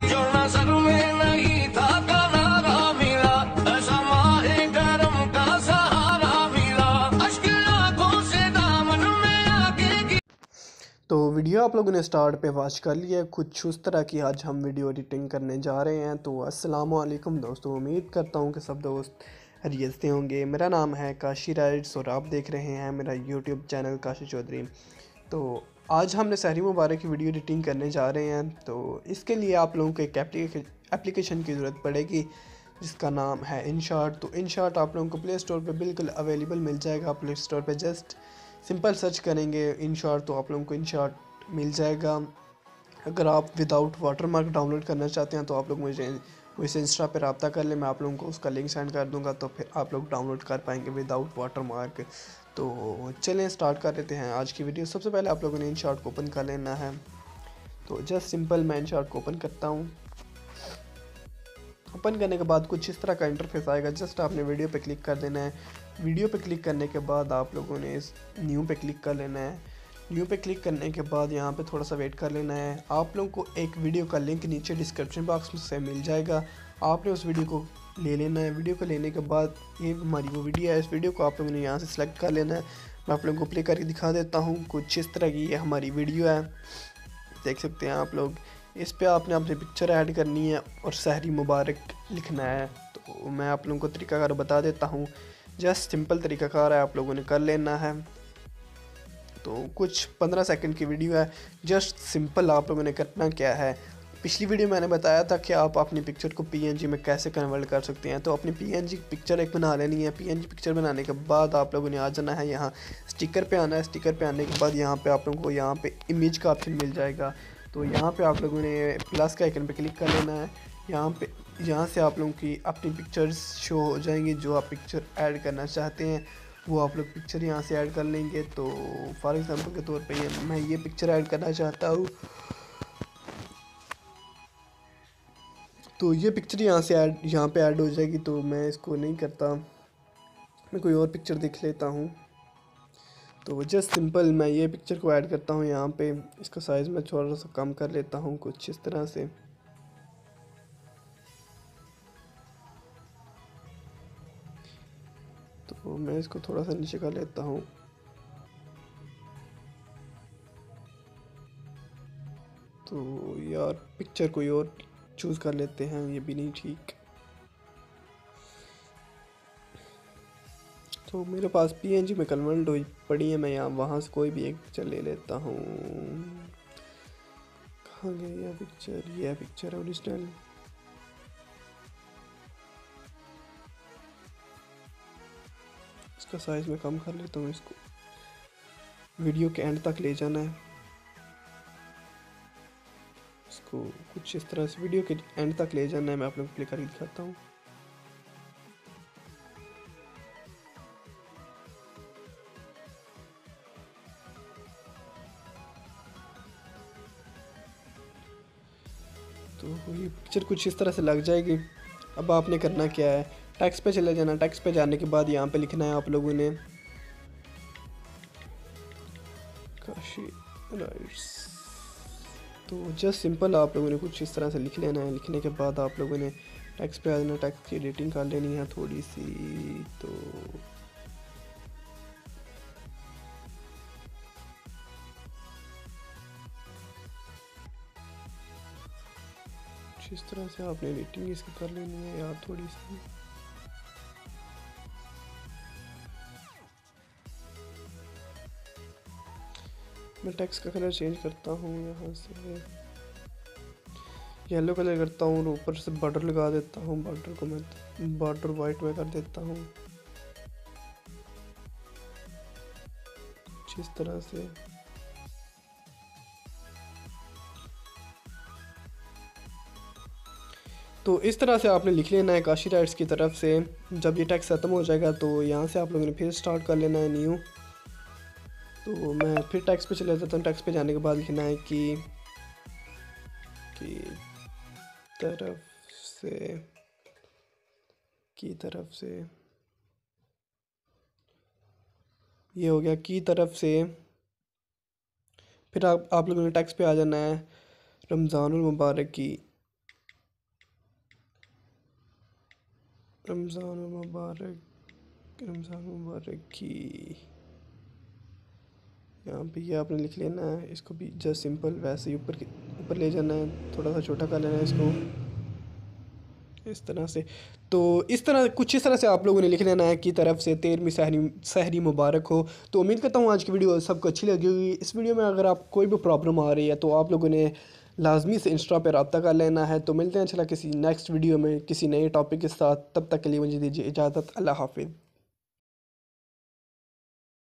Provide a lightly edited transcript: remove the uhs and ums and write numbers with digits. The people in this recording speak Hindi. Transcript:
जो नजर में नहीं था किनारा मिला, ऐसा माहे करम का सहारा मिला, अश्क आंखों से दामन में आके। तो वीडियो आप लोगों ने स्टार्ट पे वॉच कर लिया है। कुछ उस तरह की आज हम वीडियो एडिटिंग करने जा रहे हैं। तो अस्सलाम वालेकुम दोस्तों, उम्मीद करता हूँ कि सब दोस्त खैरियत से होंगे। मेरा नाम है काशी राइड्स और आप देख रहे हैं मेरा यूट्यूब चैनल काशी चौधरी। तो आज हमने सहरी मुबारक की वीडियो एडिटिंग करने जा रहे हैं। तो इसके लिए आप लोगों को एक एप्लीकेशन की ज़रूरत पड़ेगी जिसका नाम है InShot। तो InShot आप लोगों को प्ले स्टोर पे बिल्कुल अवेलेबल मिल जाएगा। प्ले स्टोर पे जस्ट सिंपल सर्च करेंगे InShot तो आप लोगों को InShot मिल जाएगा। अगर आप विदाउट वाटरमार्क डाउनलोड करना चाहते हैं तो आप लोग मुझसे इंस्टा पे रब्ता कर लें, मैं आप लोगों को उसका लिंक सेंड कर दूंगा, तो फिर आप लोग डाउनलोड कर पाएंगे विदाउट वाटरमार्क। तो चलें स्टार्ट कर लेते हैं आज की वीडियो। सबसे पहले आप लोगों ने InShot को ओपन कर लेना है। तो जस्ट सिंपल मैं InShot को ओपन करता हूँ। ओपन करने के बाद कुछ इस तरह का इंटरफेस आएगा। जस्ट आपने वीडियो पे क्लिक कर देना है। वीडियो पे क्लिक करने के बाद आप लोगों ने इस न्यू पे क्लिक कर लेना है। न्यू पे क्लिक करने के बाद यहाँ पे थोड़ा सा वेट कर लेना है। आप लोगों को एक वीडियो का लिंक नीचे डिस्क्रिप्शन बॉक्स में से मिल जाएगा, आपने उस वीडियो को ले लेना है। वीडियो को लेने के बाद ये हमारी वो वीडियो है, इस वीडियो को आप लोगों ने यहाँ से सिलेक्ट कर लेना है। मैं आप लोगों को प्ले करके दिखा देता हूँ। कुछ इस तरह की ये हमारी वीडियो है, देख सकते हैं आप लोग। इस पे आपने अपनी पिक्चर ऐड करनी है और सहरी मुबारक लिखना है। तो मैं आप लोगों को तरीकाकार बता देता हूँ। जस्ट सिंपल तरीकाकार है, आप लोगों ने कर लेना है। तो कुछ 15 सेकंड की वीडियो है। जस्ट सिंपल आप लोगों ने करना क्या है, पिछली वीडियो मैंने बताया था कि आप अपनी पिक्चर को PNG में कैसे कन्वर्ट कर सकते हैं। तो अपनी PNG पिक्चर एक बना लेनी है। PNG पिक्चर बनाने के बाद आप लोगों ने आ जाना है यहाँ स्टिकर पे आना है। स्टिकर पे आने के बाद यहाँ पे आप लोगों को यहाँ पे इमेज का ऑप्शन मिल जाएगा। तो यहाँ पे आप लोगों ने प्लस का आइकन पे क्लिक कर लेना है। यहाँ से आप लोगों की अपनी पिक्चर्स शो हो जाएंगी। जो आप पिक्चर ऐड करना चाहते हैं वो आप लोग पिक्चर यहाँ से ऐड कर लेंगे। तो फॉर एग्ज़ाम्पल के तौर पे मैं ये पिक्चर ऐड करना चाहता हूँ, तो ये पिक्चर यहाँ पे ऐड हो जाएगी। तो मैं इसको नहीं करता, मैं कोई और पिक्चर देख लेता हूँ। तो जस्ट सिंपल मैं ये पिक्चर को ऐड करता हूँ यहाँ पे। इसका साइज़ मैं थोड़ा सा कम कर लेता हूँ कुछ इस तरह से। तो मैं इसको थोड़ा सा नीचे कर लेता हूँ। तो यार पिक्चर कोई और चूज़ कर लेते हैं, ये भी नहीं ठीक। तो मेरे पास PNG में कन्वर्ट हुई पड़ी है, मैं यहाँ वहाँ से कोई भी एक पिक्चर ले लेता हूँ। कहाँ गई यह पिक्चर? यह पिक्चर ओरिजिनल। इसका साइज़ मैं कम कर लेता हूँ। इसको वीडियो के एंड तक ले जाना है। इसको कुछ इस तरह से वीडियो के एंड तक ले जाना है। मैं आप लोगों को प्ले करके दिखाता हूँ। तो ये पिक्चर कुछ इस तरह से लग जाएगी। अब आपने करना क्या है, टेक्स्ट पे चले जाना। टेक्स्ट पे जाने के बाद यहाँ पे लिखना है आप लोगों ने काशी राइट्स। तो जस्ट सिंपल आप लोगों ने कुछ इस तरह से लिख लेना है। लिखने के बाद आप लोगों ने टेक्स्ट पे आ जाना। टेक्स्ट की एडिटिंग कर लेनी है थोड़ी सी। तो इस तरह से आपने एडिटिंग इसकी कर लेनी है यार थोड़ी सी। मैं टेक्स्ट का कलर चेंज करता हूँ, यहाँ से येलो कलर करता हूँ और ऊपर से बॉर्डर लगा देता हूँ। बॉर्डर को मैं बॉर्डर वाइट में कर देता हूँ कुछ इस तरह से। तो इस तरह से आपने लिख लेना है काशी राइट्स की तरफ से। जब ये टेक्स्ट ख़त्म हो जाएगा तो यहाँ से आप लोगों ने फिर स्टार्ट कर लेना है न्यू। तो मैं फिर टेक्स्ट पे चले जाता हूँ। टेक्स्ट पे जाने के बाद लिखना है कि तरफ से ये हो गया की तरफ से। फिर आप लोगों ने टेक्स्ट पे आ जाना है रमज़ानुल मुबारक की रमज़ान मुबारक, रमज़ान मुबारक की। यहाँ पे ये आपने लिख लेना है, इसको भी जस्ट सिंपल वैसे ही ऊपर ले जाना है, थोड़ा सा छोटा कर लेना है इसको इस तरह से। तो इस तरह कुछ इस तरह से आप लोगों ने लिख लेना है कि तरफ से 13वीं सहरी मुबारक हो। तो उम्मीद करता हूँ आज की वीडियो सबको अच्छी लगी होगी। इस वीडियो में अगर आप कोई भी प्रॉब्लम आ रही है तो आप लोगों ने लाजमी से इंस्टा पर रब्ता कर लेना है। तो मिलते हैं चला किसी नेक्स्ट वीडियो में किसी नए टॉपिक के साथ, तब तक के लिए मुझे दीजिए इजाज़त। अल्लाह हाफिज़।